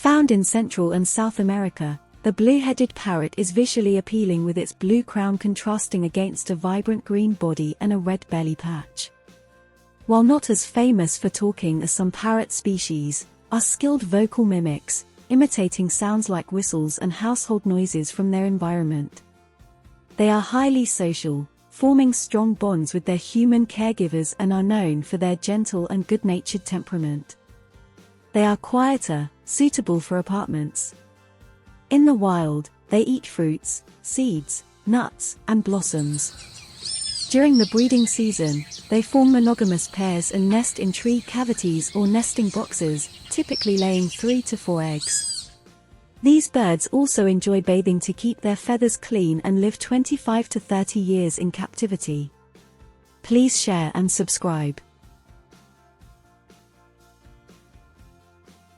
Found in Central and South America, the blue-headed parrot is visually appealing with its blue crown contrasting against a vibrant green body and a red belly patch. While not as famous for talking as some parrot species, are skilled vocal mimics, imitating sounds like whistles and household noises from their environment. They are highly social, forming strong bonds with their human caregivers and are known for their gentle and good-natured temperament. They are quieter, suitable for apartments. In the wild, they eat fruits, seeds, nuts, and blossoms. During the breeding season, they form monogamous pairs and nest in tree cavities or nesting boxes, typically laying 3 to 4 eggs. These birds also enjoy bathing to keep their feathers clean and live 25 to 30 years in captivity. Please share and subscribe.